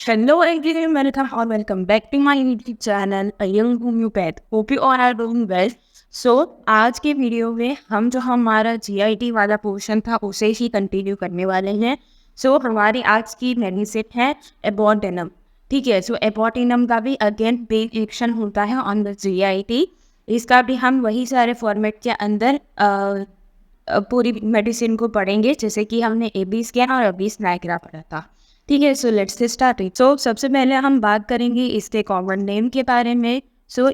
Hello again, welcome or welcome back to my YouTube channel A Young Homeopath. Hope you all are doing well. So आज के video में हम जो हमारा GIT वाला portion था उसे ही कंटिन्यू करने वाले हैं. हमारी आज की मेडिसिन है एबॉर्टेनम. ठीक है. एबॉर्टेनम का भी अगेन बेस एक्शन होता है ऑन द GIT. इसका भी हम वही सारे फॉर्मेट के अंदर पूरी मेडिसिन को पढ़ेंगे जैसे कि हमने AB स्कैन और AB स्नैग्रा पढ़ा था. ठीक है. Let's start it. सबसे पहले हम बात करेंगे इसके कॉमन नेम के बारे में.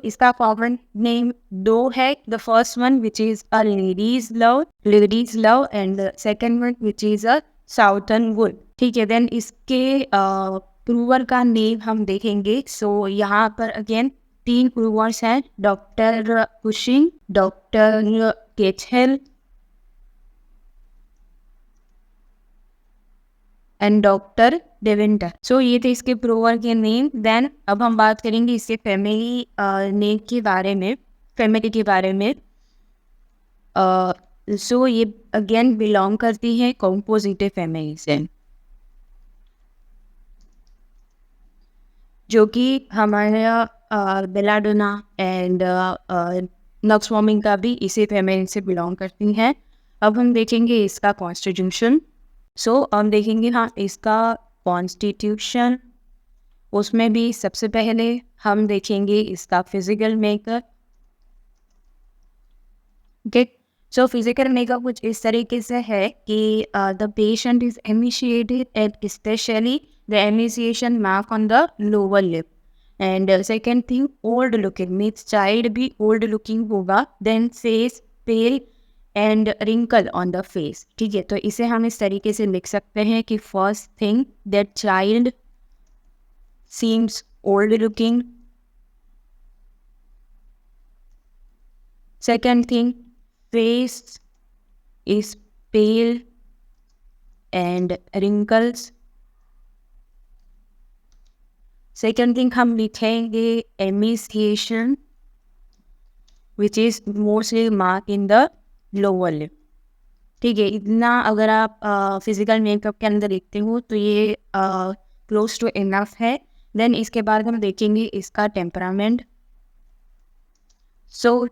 इसका कॉमन नेम दो है. The first one which is a ladies love and second one which is a southern would. ठीक है. देन इसके प्रूवर का नेम हम देखेंगे. यहाँ पर अगेन 3 प्रूवर्स हैं. Doctor Cushing, doctor Ketchell and doctor Devinter. ये थे इसके प्रूवर के नेम. देन अब हम बात करेंगे इसके फैमिली नेम के बारे में, फैमिली के बारे में. ये अगेन बिलोंग करती है कॉम्पोजिटिव फैमिली से, जो कि हमारा बेलाडोना एंड नक्सवार्मिंग का भी इसी फैमिली से बिलोंग करती हैं. अब हम देखेंगे इसका कॉन्स्टिट्यूशन. हम देखेंगे इसका कॉन्स्टिट्यूशन. उसमें भी सबसे पहले हम देखेंगे इसका फिजिकल मेकअप. फिजिकल मेकअप कुछ इस तरीके से है कि the patient is emaciated and specially the emaciation mark on the lower lip. And second thing, old looking means child भी ओल्ड लुकिंग होगा. Then face pale and wrinkle on the face. ठीक है. तो इसे हम इस तरीके से लिख सकते हैं कि first thing that child seems old looking. Second thing, face is pale and wrinkles. Second thing हम लिखेंगे emaciation which is mostly marked in the lower lip. ठीक है. इतना अगर आप फिजिकल मेकअप के अंदर देखते हो तो ये क्लोज टू इनफ है. देन इसके बाद हम देखेंगे इसका टेम्परामेंट.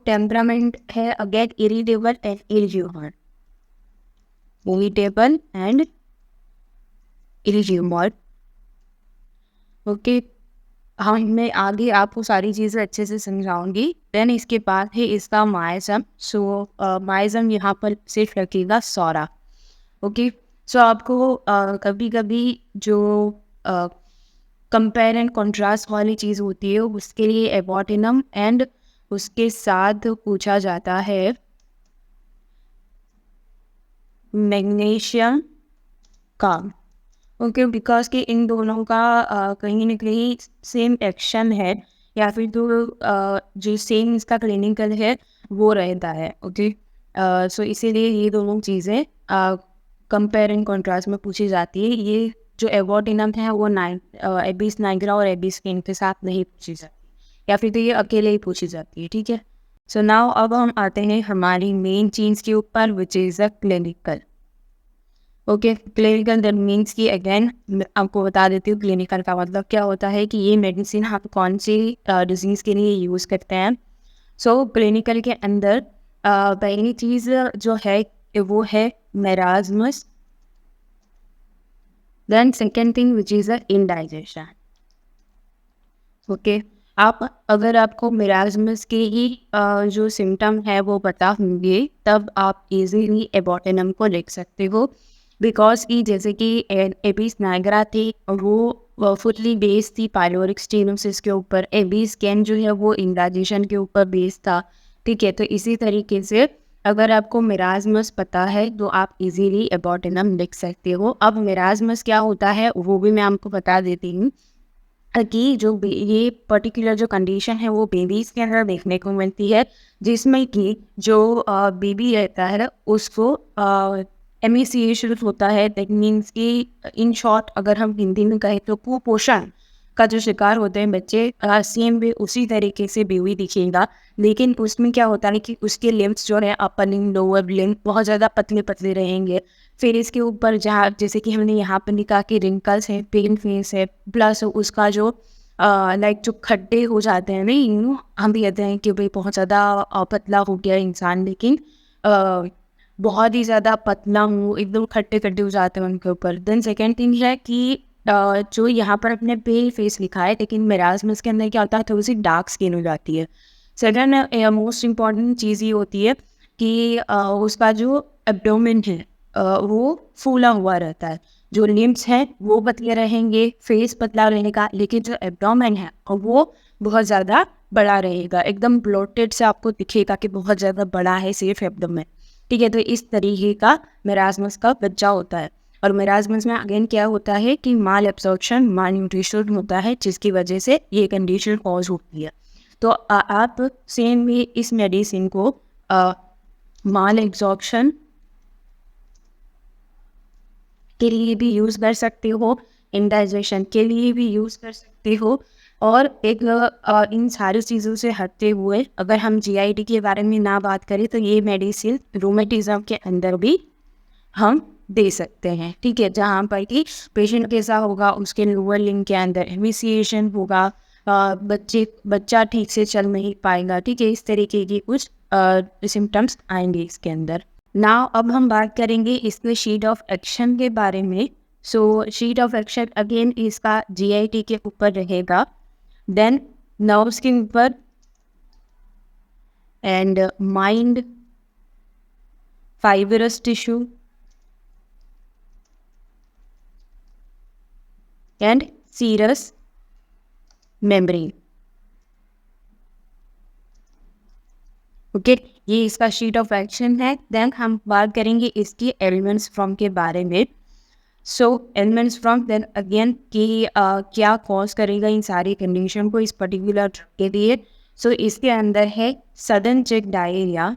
टेम्परामेंट है again irritable and irritable. Irritable and irritable. Okay. मैं आगे आपको सारी चीज़ें अच्छे से समझाऊंगी. देन इसके बाद है इसका माइजम. माइजम यहाँ पर सिर्फ रखिएगा सौरा. ओके. आपको कभी कभी जो कंपेयर एंड कॉन्ट्रास्ट वाली चीज़ होती है उसके लिए एबॉर्टेनम एंड उसके साथ पूछा जाता है मैग्नीशियम का. ओके. बिकॉज कि इन दोनों का कहीं ना कहीं सेम एक्शन है या फिर जो सेम इसका क्लिनिकल है वो रहता है. ओके. इसीलिए ये दोनों चीज़ें कंपेयर एंड कॉन्ट्रास्ट में पूछी जाती है. ये जो एबॉर्टेनम है वो AB स्नैग्रा और AB स्कैन के साथ नहीं पूछी जाती या फिर तो ये अकेले ही पूछी जाती है. ठीक है. नाउ अब हम आते हैं हमारी मेन चीज़ के ऊपर विच is a clinical. Okay. Clinical that means कि अगेन आपको बता देती हूँ क्लिनिकल का मतलब क्या होता है कि ये मेडिसिन हम कौन सी डिजीज़ के लिए यूज़ करते हैं. क्लिनिकल के अंदर पहली चीज़ जो है वो है marasmus. Then second thing which is a indigestion. Okay. अगर आपको मेरास्मस के ही जो सिम्टम है वो पता होंगे तब आप इजीली एबॉर्टेनम को लिख सकते हो. बिकॉज कि जैसे कि AB स्नैग्रा थी वो फुल्ली बेस्ड थी पाइलोरिक स्टेनोसिस के ऊपर. AB स्कैन जो है वो इंडाइजेशन के ऊपर बेस्ड था. ठीक है. तो इसी तरीके से अगर आपको मेरास्मस पता है तो आप इजीली एबॉर्टेनम लिख सकते हो. अब मेरास्मस क्या होता है वो भी मैं आपको बता देती हूँ कि ये पर्टिकुलर जो कंडीशन है वो बेबीज़ के अंदर देखने को मिलती है जिसमें कि जो बेबी रहता है उसको एमिसिएशन होता है. दैट मीन्स कि इन शॉर्ट अगर हम हिंदी में कहें तो कुपोषण का जो शिकार होते हैं बच्चे, सेम भी उसी तरीके से बेबी दिखेगा. लेकिन उसमें क्या होता है कि उसके लिम्स जो है अपर लिम्ब लोअर लिम्ब बहुत ज़्यादा पतले पतले रहेंगे. फिर इसके ऊपर जहाँ जैसे कि हमने यहाँ पर लिखा कि रिंकल्स है, पेन फेस है, प्लस उसका जो लाइक जो खड्डे हो जाते हैं नहीं, हम भी कहते हैं कि भाई बहुत ज़्यादा पतला हो गया इंसान, लेकिन बहुत ही ज़्यादा पतला हूँ, एकदम खट्टे खट्टे हो जाते हैं उनके ऊपर। देन सेकेंड थिंग है कि जो यहाँ पर अपने पेल फेस लिखा है, लेकिन मेरास्मस के अंदर क्या होता है, थोड़ी सी डार्क स्किन हो जाती है। सेकेंड मोस्ट इम्पॉर्टेंट चीज़ ये होती है कि उसका जो एब्डोमेन है वो फूला हुआ रहता है, जो लिम्स हैं वो पतले रहेंगे, फेस पतला रहेगा, लेकिन जो एब्डोमेन है वो बहुत ज़्यादा बड़ा रहेगा, एकदम ब्लोटेड से आपको दिखेगा कि बहुत ज़्यादा बड़ा है सिर्फ एब्डोमेन। ठीक है, तो इस तरीके का मेरास्मस का बच्चा होता है। और मेरास्मस में अगेन क्या होता है कि माल एब्जॉर्प्शन, माल न्यूट्रिशन होता है, जिसकी वजह से ये कंडीशन कॉज होती है। तो आप सेम भी इस मेडिसिन को माल एब्जॉर्प्शन के लिए भी यूज़ कर सकते हो, इंडाइजेशन के लिए भी यूज़ कर सकते हो। और एक इन सारी चीज़ों से हटते हुए अगर हम जीआईटी के बारे में ना बात करें तो ये मेडिसिन रूमेटिज्म के अंदर भी हम दे सकते हैं। ठीक है, जहाँ पर कि पेशेंट कैसा होगा, उसके लोअर लिंग के अंदर एमिसिएशन होगा, बच्चा ठीक से चल नहीं पाएगा। ठीक है, इस तरीके की कुछ सिम्टम्स आएंगे इसके अंदर। नाउ अब हम बात करेंगे इसके शीट ऑफ एक्शन के बारे में। So seat of action again इसका जीआईटी के ऊपर रहेगा, देन नर्व्स के ऊपर, and mind, fibrous tissue and serous membrane. Okay, ये इसका शीट ऑफ एक्शन है। देन हम बात करेंगे इसकी एलिमेंट्स फ्रॉम के बारे में। So elements from, then again कि क्या कॉज करेगा इन सारी कंडीशन को इस पर्टिकुलर ड्रग के लिए। सो इसके अंदर है sudden check diarrhoea.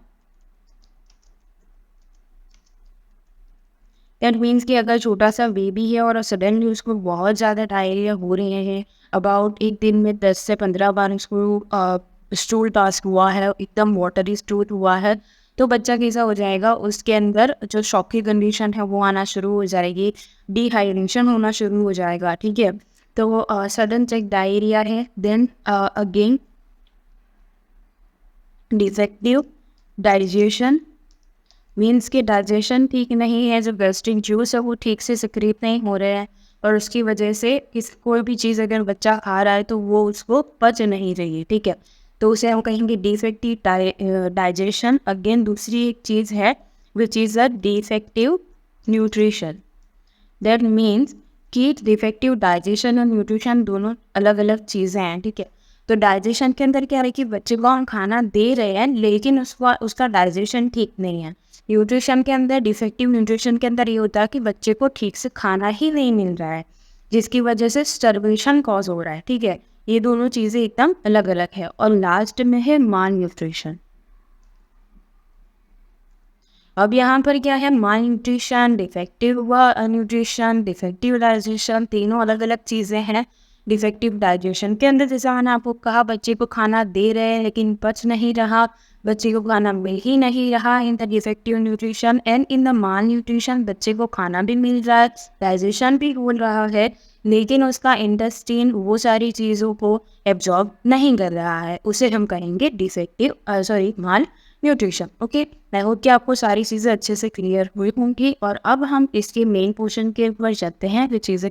That means कि अगर छोटा सा बेबी है और सडनली उसको बहुत ज़्यादा डायरिया हो रहे हैं, अबाउट एक दिन में 10 से 15 बार उसको स्टूल पास हुआ है, एकदम वाटरी स्टूल हुआ है, तो बच्चा कैसा हो जाएगा, उसके अंदर जो शॉक की कंडीशन है वो आना शुरू हो जाएगी, डिहाइड्रेशन होना शुरू हो जाएगा। ठीक है, तो सडन चेक डायरिया है। Then again defective digestion, means के डाइजेशन ठीक नहीं है, जो गैस्ट्रिक जूस है वो ठीक से सिक्रीट नहीं हो रहे हैं, और उसकी वजह से कोई भी चीज़ अगर बच्चा खा रहा है तो वो उसको पच नहीं रही है। ठीक है, तो उसे हम कहेंगे डिफेक्टिव डाइजेशन। अगेन दूसरी एक चीज़ है विच is a defective nutrition. That means कि डिफेक्टिव डाइजेशन और न्यूट्रिशन दोनों अलग अलग चीज़ें हैं। ठीक है, तो डाइजेशन के अंदर क्या है कि बच्चे को हम खाना दे रहे हैं लेकिन उसका डाइजेशन ठीक नहीं है। न्यूट्रिशन के अंदर, डिफेक्टिव न्यूट्रिशन के अंदर ये होता है कि बच्चे को ठीक से खाना ही नहीं मिल रहा है, जिसकी वजह से स्टर्वेशन कॉज हो रहा है। ठीक है, ये दोनों चीज़ें एकदम अलग अलग है। और लास्ट में है माल न्यूट्रिशन। अब यहाँ पर क्या है, malnutrition, defective nutrition, defective digestion, तीनों अलग अलग चीज़ें हैं। डिफेक्टिव डाइजेशन के अंदर जैसा मैंने आपको कहा, बच्चे को खाना दे रहे हैं लेकिन पच नहीं रहा, बच्चे को खाना मिल ही नहीं रहा in the defective nutrition. And in the mall nutrition, बच्चे को खाना भी मिल रहा है, डाइजेशन भी हो रहा है, लेकिन उसका इंटेस्टाइन वो सारी चीज़ों को एब्जॉर्ब नहीं कर रहा है, उसे हम कहेंगे डिफेक्टिव माल न्यूट्रिशन। ओके, मैं होप कि आपको सारी चीज़ें अच्छे से क्लियर हुई होंगी। और अब हम इसके मेन पोर्शन के ऊपर चलते हैं, which is a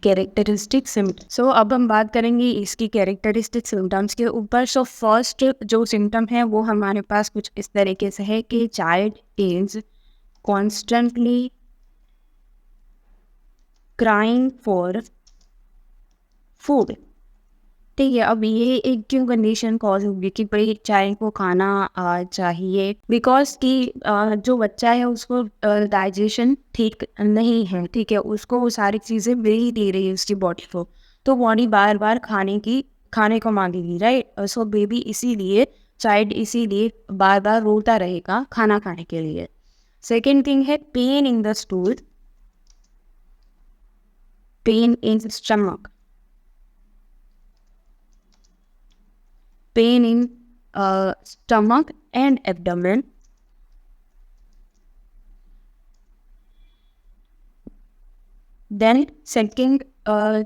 characteristic symptoms. So अब हम बात करेंगे इसकी कैरेक्टरिस्टिक सिम्टम्स के ऊपर। सो फर्स्ट जो सिम्टम है वो हमारे पास कुछ इस तरीके से है कि child is constantly crying for food. ठीक है, अब ये एक क्यों कंडीशन कॉज होगी कि भाई चाइल्ड को खाना चाहिए, बिकॉज कि जो बच्चा है उसको डाइजेशन ठीक नहीं है। ठीक है, उसको वो सारी चीज़ें मिल ही दे रही है उसकी बॉडी को, तो बॉडी बार बार खाने को मांगेगी, राइट। सो बेबी इसीलिए, चाइल्ड इसीलिए बार बार रोता रहेगा खाना खाने के लिए। सेकेंड थिंग है pain in the stool, pain in stomach, pain in stomach and abdomen, then second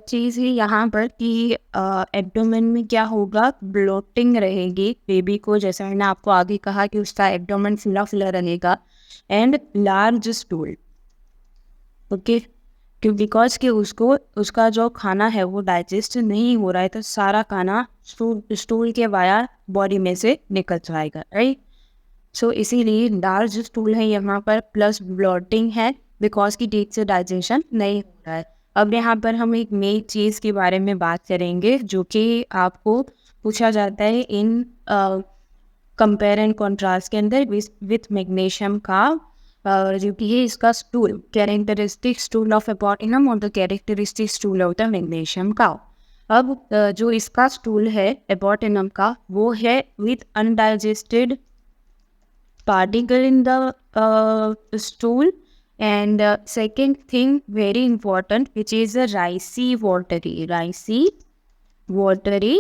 चीज़ है यहाँ पर कि एब्डोमेन में क्या होगा, ब्लोटिंग रहेगी बेबी को, जैसे मैंने आपको आगे कहा कि उसका एब्डोमेन फुला फुला रहेगा, एंड लार्ज स्टूल। ओके, क्यों, बिकॉज कि उसको उसका जो खाना है वो डाइजेस्ट नहीं हो रहा है, तो सारा खाना स्टूल के वाया बॉडी में से निकल जाएगा, राइट। सो इसीलिए लार्ज स्टूल है यहाँ पर, प्लस ब्लॉटिंग है बिकॉज की ठीक से डाइजेशन नहीं हो रहा है। अब यहाँ पर हम एक नई चीज़ के बारे में बात करेंगे जो कि आपको पूछा जाता है इन कंपेयर एंड कॉन्ट्रास्ट के अंदर विथ मैग्नीशियम का, जो कि है इसका स्टूल, कैरेक्टरिस्टिक स्टूल ऑफ एबॉटिनम और the characteristic stool of the magnesium का। अब जो इसका स्टूल है एबॉटिनम का वो है with undigested particle in the stool, and second thing very important, which is a ricey watery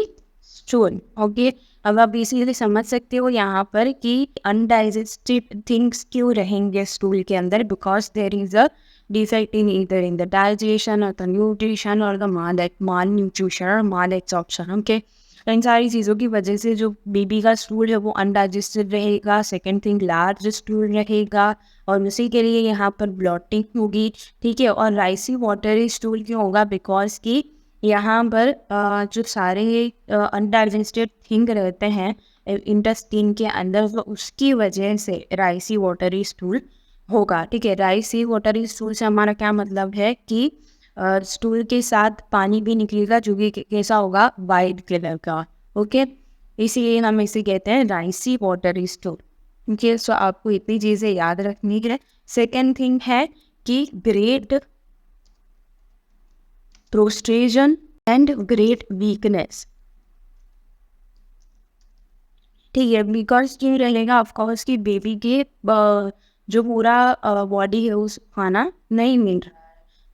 stool. Okay, अब आप इसीलिए समझ सकते हो यहाँ पर कि अनडाइजेस्टेड थिंग्स क्यों रहेंगे स्टूल के अंदर, because there is a defect in either in the digestion और द न्यूट्रिशन और द माल न्यूट्रिशन और माल एब्जॉर्प्शन। ओके, इन सारी चीज़ों की वजह से जो बेबी का स्टूल है वो अनडाइजेस्टेड रहेगा। सेकेंड थिंग, लार्ज स्टूल रहेगा और उसी के लिए यहाँ पर ब्लॉटिंग होगी, ठीक है। और राइसी वाटरी स्टूल क्यों होगा, बिकॉज कि यहाँ पर जो सारे अनडाइजेस्टेड थिंग रहते हैं इंटेस्टाइन के अंदर, तो उसकी वजह से राइसी वाटरी स्टूल होगा, ठीक है। राइसी वाटरी स्टूल से हमारा क्या मतलब है कि स्टूल के साथ पानी भी निकलेगा जो कि कैसा होगा, वाइट कलर का। ओके, इसीलिए हम इसे कहते हैं राइसी वाटरी स्टूल। ओके, सो आपको इतनी चीज़ें याद रखनी है। सेकेंड थिंग है कि great prostration and great weakness, ठीक है। बिकॉज क्यों रहेगा, ऑफकोर्स कि बेबी के जो पूरा बॉडी है उस खाना नहीं मिल रहा है,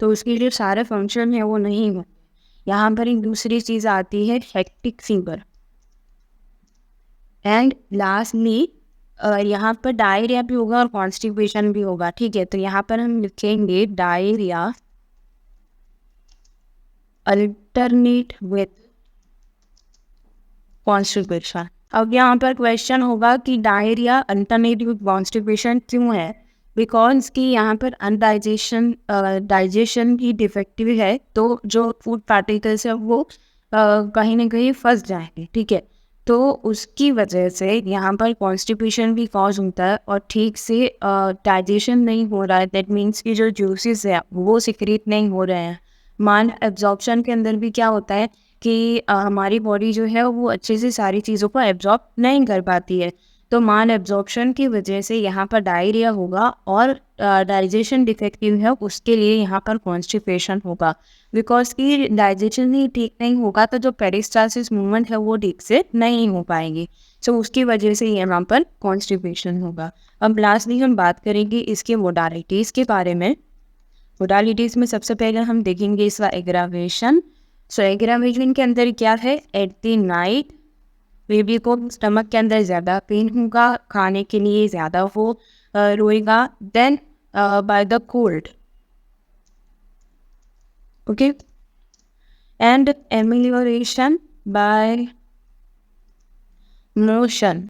तो उसके लिए सारे फंक्शन है वो नहीं होते। यहाँ पर एक दूसरी चीज़ आती है हेक्टिक फीवर, एंड लास्टली यहाँ पर डायरिया भी होगा और कॉन्स्टिपेशन भी होगा, ठीक है। तो यहाँ पर हम लिखेंगे डायरिया अल्टरनेट विथ कॉन्स्टिपेशन। अब यहाँ पर क्वेश्चन होगा कि डायरिया अल्टरनेट विथ कॉन्स्टिपेशन क्यों है, बिकॉज कि यहाँ पर डाइजेशन भी डिफेक्टिव है, तो जो फूड पार्टिकल्स है वो कहीं ना कहीं फंस जाएंगे, ठीक है। तो उसकी वजह से यहाँ पर कॉन्स्टिपेशन भी कॉज होता है और ठीक से डाइजेशन नहीं हो रहा है। दैट मीन्स कि जो जूसेस है वो सिक्रेट नहीं हो रहे हैं। मान एब्जॉर्प्शन के अंदर भी क्या होता है कि हमारी बॉडी जो है वो अच्छे से सारी चीज़ों को एब्जॉर्ब नहीं कर पाती है, तो माल एब्जॉर्प्शन की वजह से यहाँ पर डायरिया होगा और डाइजेशन डिफेक्टिव है उसके लिए यहाँ पर कॉन्स्टिपेशन होगा। बिकॉज कि डाइजेशन ही ठीक नहीं होगा तो जो पेरिस्टालसिस मूवमेंट है वो ठीक से नहीं हो पाएंगी, सो उसकी वजह से यहाँ पर कॉन्स्टिपेशन होगा। अब लास्टली हम बात करेंगे इसके मोडालिटीज़ के बारे में। मोडालिटीज़ में सबसे पहले हम देखेंगे इसका एग्रावेशन। सो एग्रावेशन के अंदर क्या है, एट द नाइट बेबी को स्टमक के अंदर ज़्यादा पेन होगा, खाने के लिए ज़्यादा वो रोएगा। Then by the cold, okay, and amelioration by motion.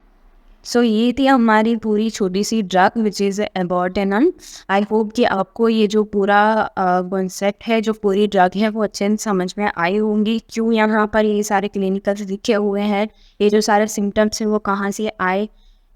So ये थी हमारी पूरी छोटी सी drug which is abrotanum. I hope कि आपको ये जो पूरा कॉन्सेप्ट है, जो पूरी ड्रग है वो अच्छे से समझ में आई होंगी, क्यों यहाँ पर ये सारे क्लिनिकल्स लिखे हुए हैं, ये जो सारे सिम्टम्स हैं वो कहाँ से आए,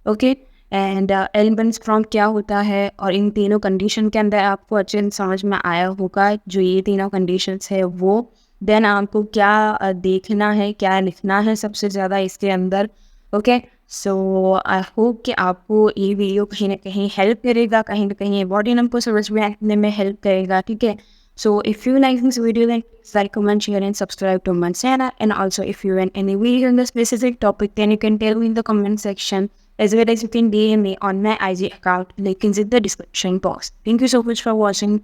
ओके। एंड एल्बन्स फ्रॉम क्या होता है, और इन तीनों कंडीशन के अंदर आपको अच्छे से समझ में आया होगा जो ये तीनों कंडीशंस है वो। देन आपको क्या देखना है, क्या लिखना है सबसे ज़्यादा इसके अंदर, ओके। सो आई होप कि आपको ये वीडियो कहीं ना कहीं हेल्प करेगा, कहीं ना कहीं एबॉर्टेनम को समझ में आने में हेल्प करेगा, ठीक है। So if you like this video then like, comment, share and subscribe to my channel, and also if you want any video on the specific topic then you can tell me in the comment section, as well as you can DM me on my IG account, link is in the description box. Thank you so much for watching.